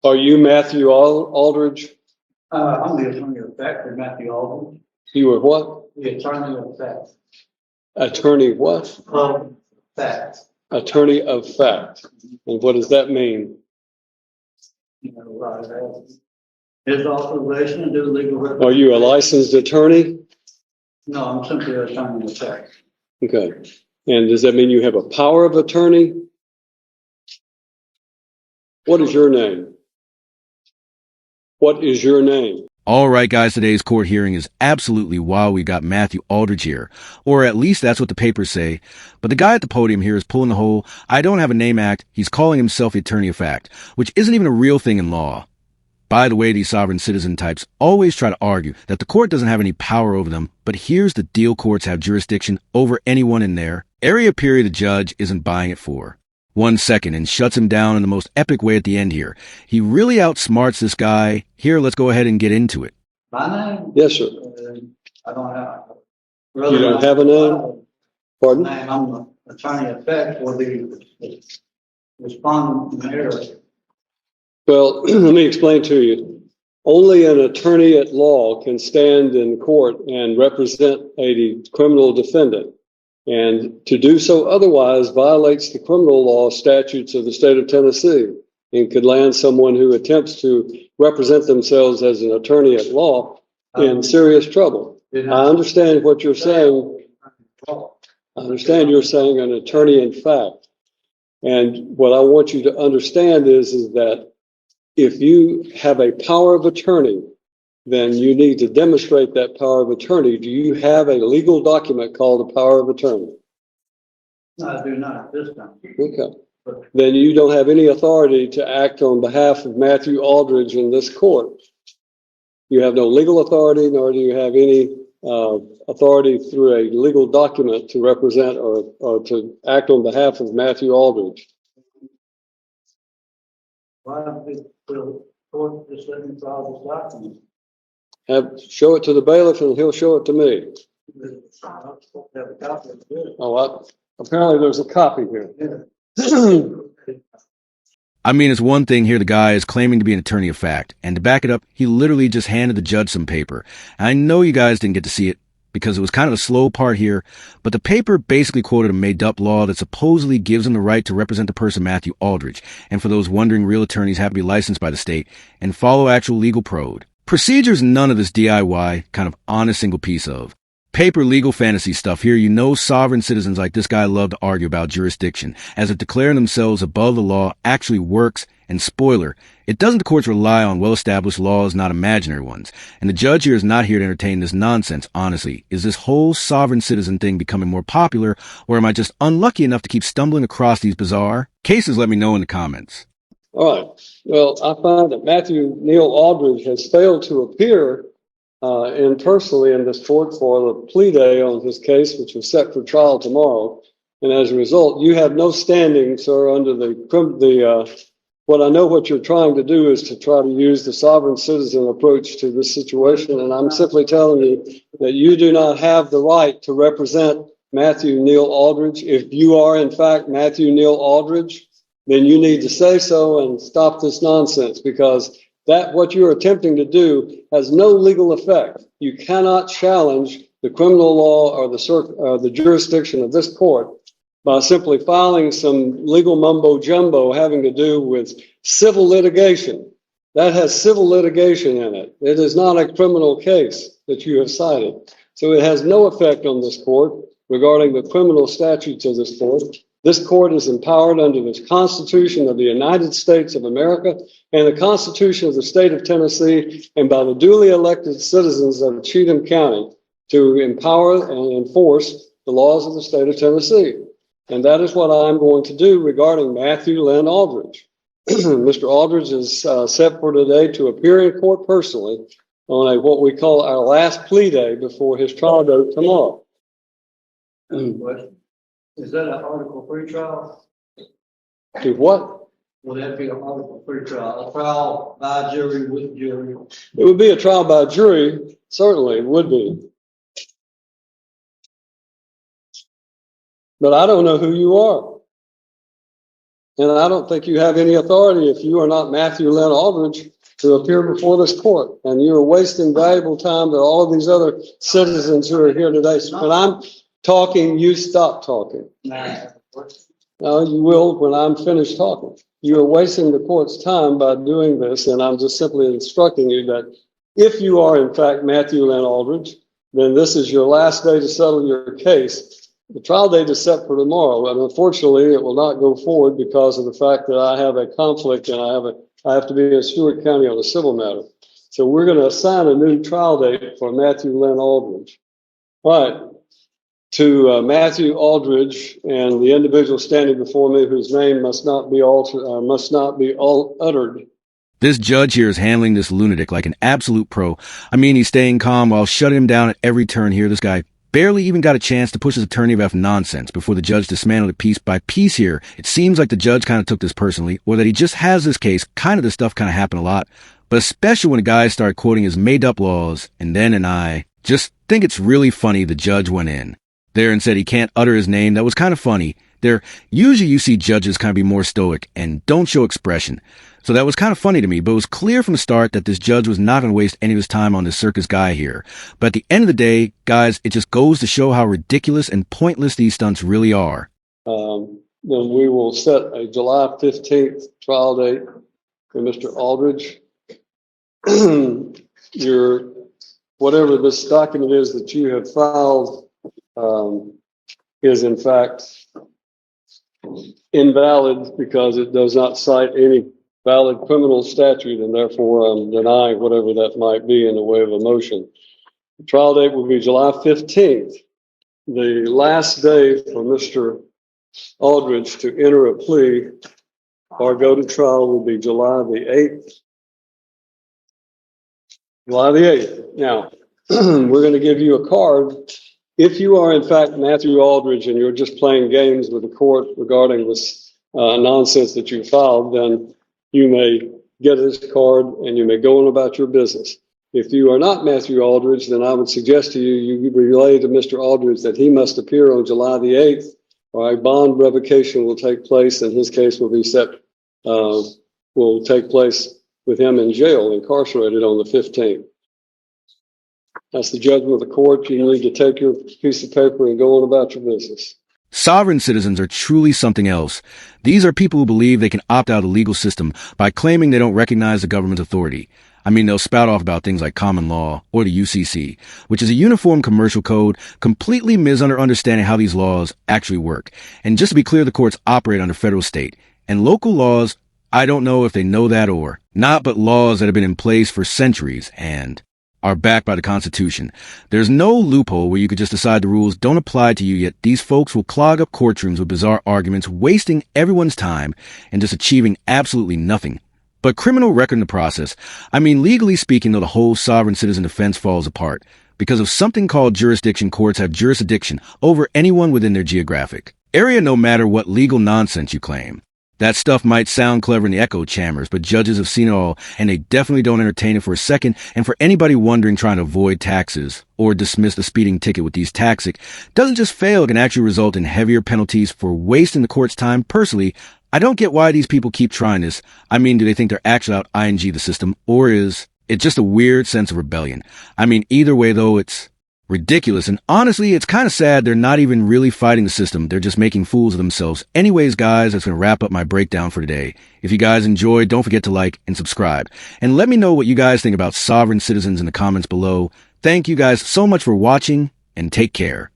Are you Matthew Aldridge? I'm the attorney of fact for Matthew Aldridge. You were what? The attorney of fact. Attorney what? Of fact. Attorney of fact. And what does that mean? You know, right. His authorization to do legal representation. Are you a licensed attorney? No, I'm simply an attorney of fact. Okay. And does that mean you have a power of attorney? What is your name? What is your name? All right, guys, today's court hearing is absolutely wild. We got Matthew Aldridge here, or at least that's what the papers say. But the guy at the podium here is pulling the whole I don't have a name act. He's calling himself the attorney of fact, which isn't even a real thing in law. By the way, these sovereign citizen types always try to argue that the court doesn't have any power over them, but here's the deal: courts have jurisdiction over anyone in there. Area period the judge isn't buying it for 1 second and shuts him down in the most epic way at the end here. He really outsmarts this guy. Here, let's go ahead and get into it. My name? Yes, sir. I don't have. You don't have a name? Pardon? I'm the attorney of fact for the respondent in the area. Well, let me explain to you. Only an attorney at law can stand in court and represent a criminal defendant. And to do so otherwise violates the criminal law statutes of the state of Tennessee and could land someone who attempts to represent themselves as an attorney at law in serious trouble. I understand what you're saying. I understand you're saying an attorney in fact. And what I want you to understand is that if you have a power of attorney, then you need to demonstrate that power of attorney. Do you have a legal document called a power of attorney? No, I do not at this time. Okay. Then you don't have any authority to act on behalf of Matthew Aldridge in this court. You have no legal authority, nor do you have any authority through a legal document to represent or to act on behalf of Matthew Aldridge. Why don't the court just let me file this document? Show it to the bailiff and he'll show it to me. Apparently there's a copy here. I mean, it's one thing here the guy is claiming to be an attorney of fact, and to back it up, he literally just handed the judge some paper. I know you guys didn't get to see it because it was kind of a slow part here, but the paper basically quoted a made-up law that supposedly gives him the right to represent the person Matthew Aldridge, and for those wondering, real attorneys have to be licensed by the state and follow actual legal prode. Procedures, none of this DIY kind of honest single piece of. Paper legal fantasy stuff here. You know sovereign citizens like this guy love to argue about jurisdiction, as if declaring themselves above the law actually works. And spoiler, it doesn't. The courts rely on well-established laws, not imaginary ones. And the judge here is not here to entertain this nonsense, honestly. Is this whole sovereign citizen thing becoming more popular, or am I just unlucky enough to keep stumbling across these bizarre cases? Let me know in the comments. All right. Well, I find that Matthew Neal Aldridge has failed to appear personally in this court for the plea day on his case, which was set for trial tomorrow. And as a result, you have no standing, sir, under what I know what you're trying to do is to try to use the sovereign citizen approach to this situation. And I'm simply telling you that you do not have the right to represent Matthew Neal Aldridge. If you are, in fact, Matthew Neal Aldridge, then you need to say so and stop this nonsense, because that what you're attempting to do has no legal effect. You cannot challenge the criminal law or the jurisdiction of this court by simply filing some legal mumbo jumbo having to do with civil litigation. That has civil litigation in it. It is not a criminal case that you have cited. So it has no effect on this court regarding the criminal statutes of this court. This court is empowered under the Constitution of the United States of America and the Constitution of the state of Tennessee, and by the duly elected citizens of Cheatham County to empower and enforce the laws of the state of Tennessee. And that is what I'm going to do regarding Matthew Lynn Aldridge. Mr. Aldridge is set for today to appear in court personally on what we call our last plea day before his trial date tomorrow. Is that an Article 3 trial? To what? Will that be an Article 3 trial? A trial by jury with jury? It would be a trial by jury. Certainly it would be. But I don't know who you are. And I don't think you have any authority if you are not Matthew Lynn Aldridge to appear before this court. And you're wasting valuable time to all of these other citizens who are here today. So when I'm talking, you stop talking. No, you will when I'm finished talking. You are wasting the court's time by doing this, and I'm just simply instructing you that if you are, in fact, Matthew Lynn Aldridge, then this is your last day to settle your case. The trial date is set for tomorrow, and unfortunately, it will not go forward because of the fact that I have a conflict and I have to be in Stewart County on a civil matter. So we're going to assign a new trial date for Matthew Lynn Aldridge. All right. To Matthew Aldridge and the individual standing before me whose name must not be uttered. This judge here is handling this lunatic like an absolute pro. I mean, he's staying calm while shutting him down at every turn here. This guy barely even got a chance to push his attorney of F nonsense before the judge dismantled it piece by piece here. It seems like the judge kind of took this personally, or that he just has this case. Kind of this stuff kind of happened a lot, but especially when guys start quoting his made-up laws, and I just think it's really funny the judge went in there and said he can't utter his name. That was kind of funny. Usually you see judges kind of be more stoic and don't show expression. So that was kind of funny to me, but it was clear from the start that this judge was not going to waste any of his time on this circus guy here. But at the end of the day, guys, it just goes to show how ridiculous and pointless these stunts really are. Then we will set a July 15th trial date for Mr. Aldridge. Whatever this document is that you have filed is in fact invalid because it does not cite any valid criminal statute, and therefore I'm denying whatever that might be in the way of a motion. The trial date will be July 15th. The last day for Mr. Aldridge to enter a plea or go to trial will be July the 8th. July the 8th. Now, we're going to give you a card. If you are, in fact, Matthew Aldridge and you're just playing games with the court regarding this nonsense that you filed, then you may get this card and you may go on about your business. If you are not Matthew Aldridge, then I would suggest to you, you relay to Mr. Aldridge that he must appear on July the 8th, or a bond revocation will take place, and his case will be will take place with him in jail, incarcerated on the 15th. That's the judgment of the court. You need to take your piece of paper and go on about your business. Sovereign citizens are truly something else. These are people who believe they can opt out of the legal system by claiming they don't recognize the government's authority. I mean, they'll spout off about things like common law or the UCC, which is a uniform commercial code, completely misunderstanding how these laws actually work. And just to be clear, the courts operate under federal, state, and local laws. I don't know if they know that or not, but laws that have been in place for centuries and are backed by the Constitution. There's no loophole where you could just decide the rules don't apply to you, yet these folks will clog up courtrooms with bizarre arguments, wasting everyone's time and just achieving absolutely nothing but criminal record in the process. I mean, legally speaking, though, the whole sovereign citizen defense falls apart. Because of something called jurisdiction, courts have jurisdiction over anyone within their geographic area, no matter what legal nonsense you claim. That stuff might sound clever in the echo chambers, but judges have seen it all, and they definitely don't entertain it for a second. And for anybody wondering, trying to avoid taxes or dismiss the speeding ticket with these tactics doesn't just fail, it can actually result in heavier penalties for wasting the court's time. Personally, I don't get why these people keep trying this. I mean, do they think they're actually out ING the system, or is it just a weird sense of rebellion? I mean, either way, though, it's ridiculous. And honestly, it's kind of sad they're not even really fighting the system. They're just making fools of themselves. Anyways, guys, that's going to wrap up my breakdown for today. If you guys enjoyed, don't forget to like and subscribe. And let me know what you guys think about sovereign citizens in the comments below. Thank you guys so much for watching, and take care.